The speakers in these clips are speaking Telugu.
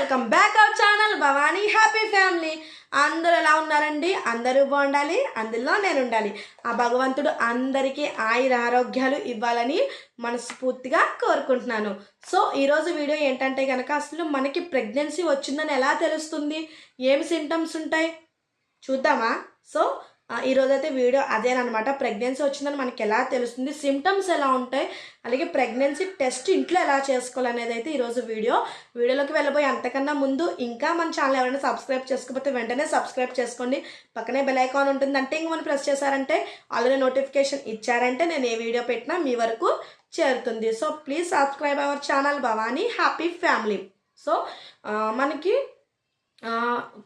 Welcome back our channel Bhavani happy family. అందరూ ఎలా ఉన్నారండి? అందరూ బాగుండాలి, అందులో నేను ఉండాలి. ఆ భగవంతుడు అందరికీ ఆయుర ఆరోగ్యాలు ఇవ్వాలని మనస్ఫూర్తిగా కోరుకుంటున్నాను. సో ఈరోజు వీడియో ఏంటంటే కనుక అసలు మనకి ప్రెగ్నెన్సీ వచ్చిందని ఎలా తెలుస్తుంది, ఏమి సింటమ్స్ ఉంటాయి చూద్దామా. సో ఈరోజైతే వీడియో అదేనమాట. ప్రెగ్నెన్సీ వచ్చిందని మనకి ఎలా తెలుస్తుంది, సిమ్టమ్స్ ఎలా ఉంటాయి, అలాగే ప్రెగ్నెన్సీ టెస్ట్ ఇంట్లో ఎలా చేసుకోవాలనేది అయితే ఈరోజు వీడియోలోకి వెళ్ళబోయి అంతకన్నా ముందు ఇంకా మన ఛానల్ ఎవరైనా సబ్స్క్రైబ్ చేసుకోకపోతే వెంటనే సబ్స్క్రైబ్ చేసుకోండి. పక్కనే బెల్ ఐకాన్ ఉంటుంది, అంటే ఇంక మనం ప్రెస్ చేశారంటే ఆల్రెడీ నోటిఫికేషన్ ఇచ్చారంటే నేను ఏ వీడియో పెట్టినా మీ వరకు చేరుతుంది. So please subscribe our channel Bhavani happy family. So మనకి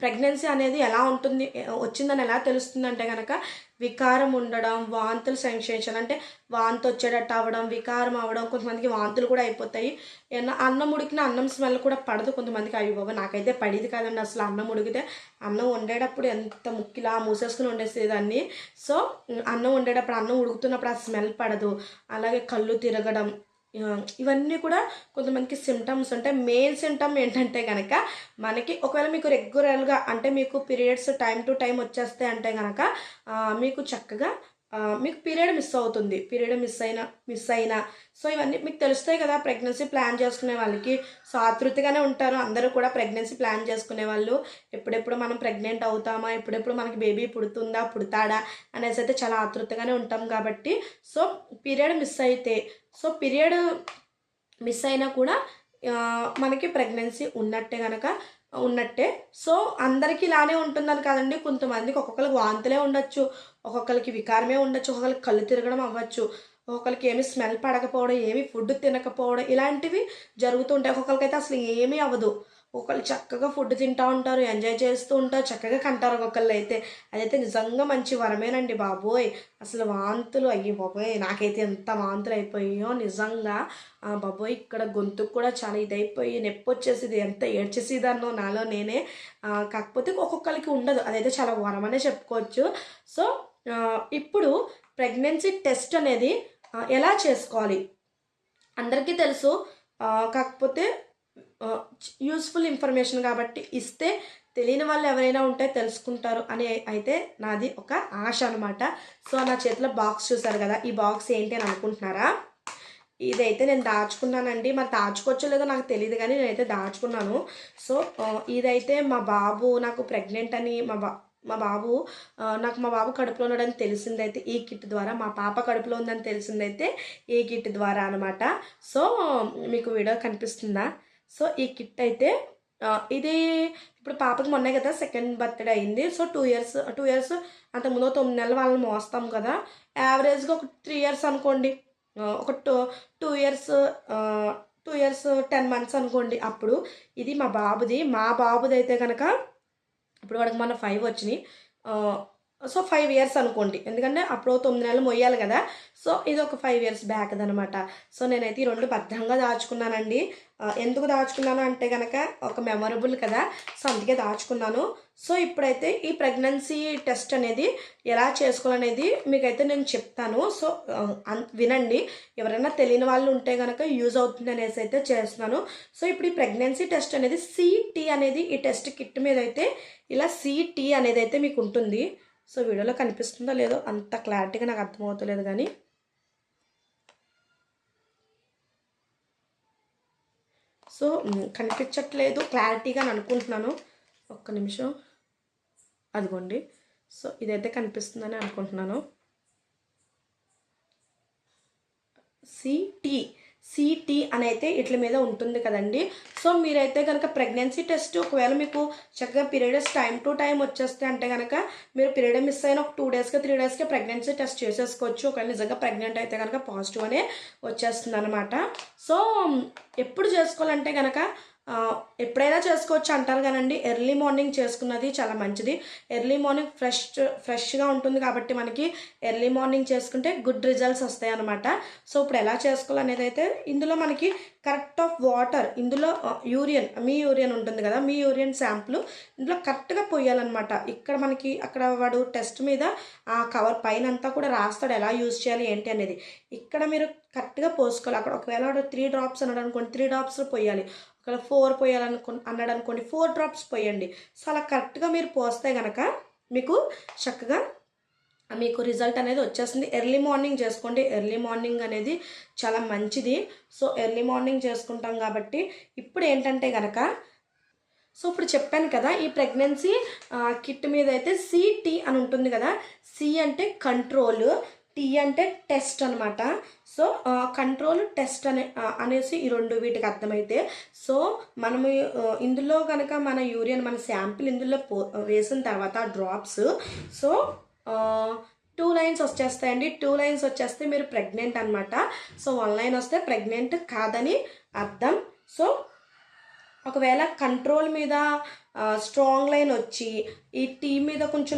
ప్రెగ్నెన్సీ అనేది ఎలా ఉంటుంది, వచ్చిందని ఎలా తెలుస్తుంది అంటే కనుక వికారం ఉండడం, వాంతులు సెన్సేషన్ అంటే వాంతి వచ్చేటట్టు అవ్వడం, వికారం అవ్వడం, కొంతమందికి వాంతులు కూడా అయిపోతాయి. అన్నం ఉడికిన అన్నం స్మెల్ కూడా పడదు కొంతమందికి. అయ్యి బాబా నాకైతే పడేది కాదండి అసలు. అన్నం ఉడికితే అన్నం వండేటప్పుడు ఎంత ముక్కిలా మూసేసుకుని వండేసేదాన్ని. సో అన్నం వండేటప్పుడు అన్నం ఉడుకుతున్నప్పుడు ఆ స్మెల్ పడదు. అలాగే కళ్ళు తిరగడం, ఇవన్నీ కూడా కొంతమందికి సిమ్టమ్స్ ఉంటాయి. మెయిన్ సిమ్టమ్ ఏంటంటే కనుక మనకి ఒకవేళ మీకు రెగ్యులర్గా అంటే మీకు పీరియడ్స్ టైం టు టైం వచ్చేస్తే అంటే కనుక మీకు చక్కగా మీకు పీరియడ్ మిస్ అయినా సో ఇవన్నీ మీకు తెలుస్తాయి కదా. ప్రెగ్నెన్సీ ప్లాన్ చేసుకునే వాళ్ళకి సో ఆతృతగానే ఉంటారు అందరూ కూడా. ప్రెగ్నెన్సీ ప్లాన్ చేసుకునే వాళ్ళు ఎప్పుడెప్పుడు మనం ప్రెగ్నెంట్ అవుతామా, ఎప్పుడెప్పుడు మనకి బేబీ పుడతాడా అనేసి అయితే చాలా ఆతృతగానే ఉంటాం కాబట్టి. సో పీరియడ్ మిస్ అయినా కూడా మనకి ప్రెగ్నెన్సీ ఉన్నట్టే. సో అందరికీ ఇలానే ఉంటుందని కాదండి. కొంతమందికి ఒక్కొక్కరికి వాంతులే ఉండొచ్చు, ఒక్కొక్కరికి వికారమే ఉండొచ్చు, ఒక్కొక్కరికి కళ్ళు తిరగడం అవ్వచ్చు, ఒక్కొక్కరికి ఏమి స్మెల్ పడకపోవడం, ఏమి ఫుడ్ తినకపోవడం, ఇలాంటివి జరుగుతుంటాయి. ఒక్కొక్కరికైతే అసలు ఏమీ అవ్వదు. ఒకళ్ళు చక్కగా ఫుడ్ తింటూ ఉంటారు, ఎంజాయ్ చేస్తూ ఉంటారు, చక్కగా కంటారు. ఒక్కొక్కళ్ళు అయితే అదైతే నిజంగా మంచి వరమేనండి బాబోయ్. అసలు వాంతులు అయ్యి బాబోయ్ నాకైతే ఎంత వాంతులు అయిపోయాయో నిజంగా. బాబోయ్ ఇక్కడ గొంతుకు కూడా చాలా ఇదైపోయి నొప్పి వచ్చేసింది, ఎంత ఏడ్చేసేదాన్నో నాలో నేనే. కాకపోతే ఒక్కొక్కరికి ఉండదు, అదైతే చాలా వరమనే చెప్పుకోవచ్చు. సో ఇప్పుడు ప్రెగ్నెన్సీ టెస్ట్ అనేది ఎలా చేసుకోవాలి అందరికీ తెలుసు. కాకపోతే యూస్ఫుల్ ఇన్ఫర్మేషన్ కాబట్టి ఇస్తే తెలియని వాళ్ళు ఎవరైనా ఉంటే తెలుసుకుంటారు అని అయితే నాది ఒక ఆశ అనమాట. సో నా చేతిలో బాక్స్ చూసారు కదా, ఈ బాక్స్ ఏంటి అని అనుకుంటున్నారా? ఇదైతే నేను దాచుకున్నానండి. మరి దాచుకోవచ్చో లేదో నాకు తెలియదు కానీ నేనైతే దాచుకున్నాను. సో ఇదైతే మా బాబు నాకు ప్రెగ్నెంట్ అని మా బాబు కడుపులో ఉన్నాడని తెలిసిందైతే ఈ కిట్ ద్వారా, మా పాప కడుపులో ఉందని తెలిసిందైతే ఈ కిట్ ద్వారా అనమాట. సో మీకు వీడియో కనిపిస్తుందా? సో ఈ కిట్ అయితే ఇది ఇప్పుడు పాపకి మొన్నే కదా సెకండ్ బర్త్డే అయింది. సో 2 ఇయర్స్ అంతకుముందు 9 నెలలు వాళ్ళని మోస్తాం కదా. యావరేజ్గా ఒక 3 ఇయర్స్ అనుకోండి, ఒక 2 ఇయర్స్ 10 మంత్స్ అనుకోండి. అప్పుడు ఇది మా బాబుది అయితే కనుక ఇప్పుడు వాడికి మన 5 వచ్చినాయి. సో 5 ఇయర్స్ అనుకోండి, ఎందుకంటే అప్పుడు 9 నెలలు మొయ్యాలి కదా. సో ఇది ఒక 5 ఇయర్స్ బ్యాక్ అనమాట. సో నేనైతే ఈ 2 భద్రంగా దాచుకున్నానండి. ఎందుకు దాచుకున్నాను అంటే కనుక ఒక మెమొరబుల్ కదా, సో అందుకే దాచుకున్నాను. సో ఇప్పుడైతే ఈ ప్రెగ్నెన్సీ టెస్ట్ అనేది ఎలా చేసుకోవాలనేది మీకైతే నేను చెప్తాను. సో వినండి, ఎవరైనా తెలియని వాళ్ళు ఉంటే కనుక యూజ్ అవుతుంది అనేసి అయితే చేస్తున్నాను. సో ఇప్పుడు ఈ ప్రెగ్నెన్సీ టెస్ట్ అనేది CT అనేది ఈ టెస్ట్ కిట్ మీద అయితే ఇలా CT అనేది అయితే మీకు ఉంటుంది. సో వీడియోలో కనిపిస్తుందో లేదో అంత క్లారిటీగా నాకు అర్థమవుతలేదు కానీ సో కనిపించట్లేదు క్లారిటీగా అని అనుకుంటున్నాను. ఒక్క నిమిషం, అదిగోండి. సో ఇదైతే కనిపిస్తుందని అనుకుంటున్నాను. CT అని అయితే ఇట్ల మీద ఉంటుంది కదండి. సో మీరైతే కనుక ప్రెగ్నెన్సీ టెస్ట్ ఒకవేళ మీకు చక్కగా పీరియడ్స్ టైం టు టైం వచ్చేస్తే అంటే కనుక మీరు పీరియడ్ మిస్ అయిన ఒక 2 డేస్కి 3 డేస్కి ప్రెగ్నెన్సీ టెస్ట్ చేసేసుకోవచ్చు. ఒకవేళ నిజంగా ప్రెగ్నెంట్ అయితే కనుక పాజిటివ్ అనే వచ్చేస్తుంది అనమాట. సో ఎప్పుడు చేసుకోవాలంటే కనుక ఎప్పుడైనా చేసుకోవచ్చు అంటారు కానండి, ఎర్లీ మార్నింగ్ చేసుకున్నది చాలా మంచిది. ఎర్లీ మార్నింగ్ ఫ్రెష్గా ఉంటుంది కాబట్టి మనకి ఎర్లీ మార్నింగ్ చేసుకుంటే గుడ్ రిజల్ట్స్ వస్తాయి అనమాట. సో ఇప్పుడు ఎలా చేసుకోవాలనేది అయితే ఇందులో మనకి కరెక్ట్ ఆఫ్ వాటర్, ఇందులో మీ యూరియన్ ఉంటుంది కదా, మీ యూరియన్ శాంపుల్ ఇందులో కరెక్ట్గా పోయాలన్నమాట. ఇక్కడ మనకి అక్కడ వాడు టెస్ట్ మీద ఆ కవర్ పైన అంతా కూడా రాస్తాడు ఎలా యూజ్ చేయాలి ఏంటి అనేది. ఇక్కడ మీరు కరెక్ట్గా పోసుకోవాలి. అక్కడ ఒకవేళ 3 డ్రాప్స్ అన్నాడు అనుకోండి, 3 డ్రాప్స్ పోయాలి. ఒకవేళ 4 అన్నాడు అనుకోండి, 4 డ్రాప్స్ పోయండి. సో అలా కరెక్ట్గా మీరు పోస్తే కనుక మీకు చక్కగా మీకు రిజల్ట్ అనేది వచ్చేస్తుంది. ఎర్లీ మార్నింగ్ చేసుకోండి. ఎర్లీ మార్నింగ్ అనేది చాలా మంచిది. సో ఎర్లీ మార్నింగ్ చేసుకుంటాం కాబట్టి ఇప్పుడు ఏంటంటే కనుక, సో ఇప్పుడు చెప్పాను కదా, ఈ ప్రెగ్నెన్సీ కిట్ మీద అయితే సిటీ అని ఉంటుంది కదా. సి అంటే కంట్రోల్, టీ అంటే టెస్ట్ అనమాట. సో కంట్రోల్ టెస్ట్ అనేసి ఈ రెండు వీటికి అర్థమైతే, సో మనము ఇందులో కనుక మన యూరిన్ మన శాంపిల్ ఇందులో వేసిన తర్వాత డ్రాప్స్, సో 2 లైన్స్ వచ్చేస్తాయండి. 2 లైన్స్ వచ్చేస్తే మీరు ప్రెగ్నెంట్ అనమాట. సో 1 లైన్ వస్తే ప్రెగ్నెంట్ కాదని అర్థం. సో ఒకవేళ కంట్రోల్ మీద స్ట్రాంగ్ లైన్ వచ్చి ఈ టీ మీద కొంచెం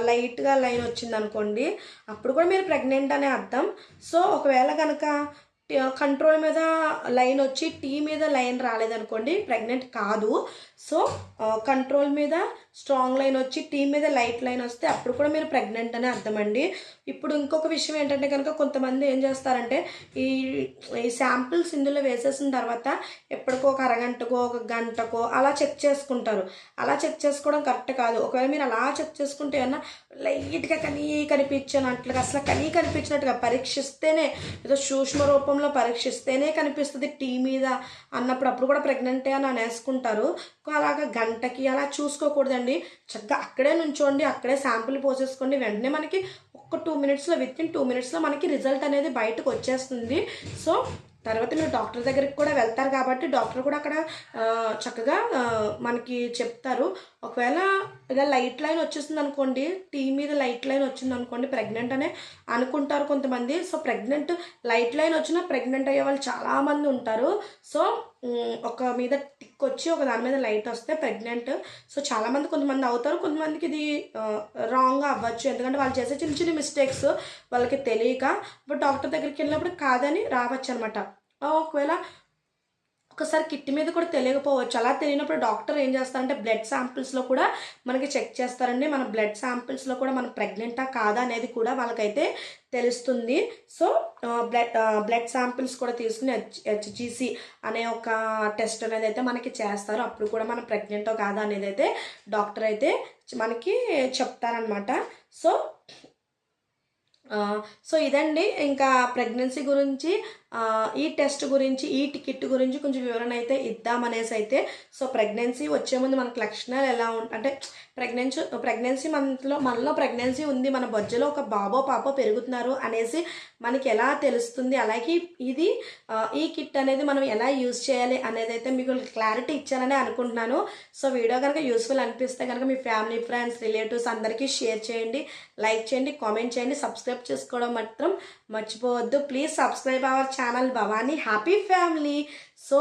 లైట్గా లైన్ వచ్చింది అనుకోండి, అప్పుడు కూడా మీరు ప్రెగ్నెంట్ అనే అర్థం. సో ఒకవేళ కనుక కంట్రోల్ మీద లైన్ వచ్చి టీ మీద లైన్ రాలేదనుకోండి, ప్రెగ్నెంట్ కాదు. సో కంట్రోల్ మీద స్ట్రాంగ్ లైన్ వచ్చి టీ మీద లైట్ లైన్ వస్తే అప్పుడు కూడా మీరు ప్రెగ్నెంట్ అని అర్థం అండి. ఇప్పుడు ఇంకొక విషయం ఏంటంటే కనుక, కొంతమంది ఏం చేస్తారంటే ఈ శాంపిల్స్ ఇందులో వేసేసిన తర్వాత ఎప్పటికో ఒక అరగంటకో ఒక గంటకో అలా చెక్ చేసుకుంటారు. అలా చెక్ చేసుకోవడం కరెక్ట్ కాదు. ఒకవేళ మీరు అలా చెక్ చేసుకుంటే ఏమన్నా లైట్గా కనిపించినట్లుగా, అసలు కనిపించినట్టుగా పరీక్షిస్తేనే, ఏదో సూక్ష్మ రూపంలో పరీక్షిస్తేనే కనిపిస్తుంది టీ మీద అన్నప్పుడు అప్పుడు కూడా ప్రెగ్నెంటే అని అనేసుకుంటారు. అలాగా గంటకి అలా చూసుకోకూడదండి. చక్కగా అక్కడే నుంచోండి, అక్కడే శాంపుల్ పోసేసుకోండి. వెంటనే మనకి ఒక 2 మినిట్స్లో, వితిన్ 2 మినిట్స్లో మనకి రిజల్ట్ అనేది బయటకు వచ్చేస్తుంది. సో తర్వాత మీరు డాక్టర్ దగ్గరికి కూడా వెళ్తారు కాబట్టి డాక్టర్ కూడా అక్కడ చక్కగా మనకి చెప్తారు. ఒకవేళ ఇలా లైట్ లైన్ వచ్చేసింది అనుకోండి, టీ మీద లైట్ లైన్ వచ్చింది అనుకోండి, ప్రెగ్నెంట్ అనే అనుకుంటారు కొంతమంది. సో ప్రెగ్నెంట్ లైట్ లైన్ వచ్చినా ప్రెగ్నెంట్ అయ్యే వాళ్ళు చాలామంది ఉంటారు. సో ఒక మీద టిక్ వచ్చి ఒక దాని మీద లైట్ వస్తే ప్రెగ్నెంట్. సో చాలామంది, కొంతమంది అవుతారు, కొంతమందికి ఇది రాంగ్గా అవ్వచ్చు. ఎందుకంటే వాళ్ళు చేసే చిన్న చిన్న మిస్టేక్స్ వాళ్ళకి తెలియక ఇప్పుడు డాక్టర్ దగ్గరికి వెళ్ళినప్పుడు కాదని రావచ్చు అనమాట. ఒకవేళ ఒకసారి కిట్ మీద కూడా తెలియకపోవచ్చు. అలా తెలియనప్పుడు డాక్టర్ ఏం చేస్తారంటే బ్లడ్ శాంపిల్స్లో కూడా మనకి చెక్ చేస్తారండి. మన బ్లడ్ శాంపిల్స్లో కూడా మనం ప్రెగ్నెంటా కాదా అనేది కూడా వాళ్ళకైతే తెలుస్తుంది. సో బ్లడ్ శాంపిల్స్ కూడా తీసుకుని హెచ్జిసి అనే ఒక టెస్ట్ అనేది అయితే మనకి చేస్తారు. అప్పుడు కూడా మనం ప్రెగ్నెంటో కాదా అనేది అయితే డాక్టర్ అయితే మనకి చెప్తారనమాట. సో ఇదండి ఇంకా ప్రెగ్నెన్సీ గురించి, ఈ టెస్ట్ గురించి, ఈ టికెట్ గురించి కొంచెం వివరణ అయితే ఇద్దామనేసి అయితే. సో ప్రెగ్నెన్సీ వచ్చే ముందు మనకు లక్షణాలు ఎలా అంటే ప్రెగ్నెన్సీ మనలో ప్రెగ్నెన్సీ ఉంది, మన బొజ్జలో ఒక బాబో పాపో పెరుగుతున్నారు అనేసి మనకి ఎలా తెలుస్తుంది. అలాగే ఈ కిట్ అనేది మనం ఎలా యూజ్ చేయాలి అనేది అయితే మీకు క్లారిటీ ఇచ్చానని అనుకుంటున్నాను. సో వీడియో కనుక యూస్ఫుల్ అనిపిస్తే కనుక మీ ఫ్యామిలీ, ఫ్రెండ్స్, రిలేటివ్స్ అందరికీ షేర్ చేయండి, లైక్ చేయండి, కామెంట్ చేయండి, సబ్స్క్రైబ్ చేసుకోవడం మాత్రం మర్చిపోవద్దు. Please subscribe our channel Bhavani happy family. So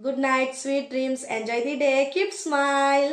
good night, sweet dreams, enjoy the day, keep smile.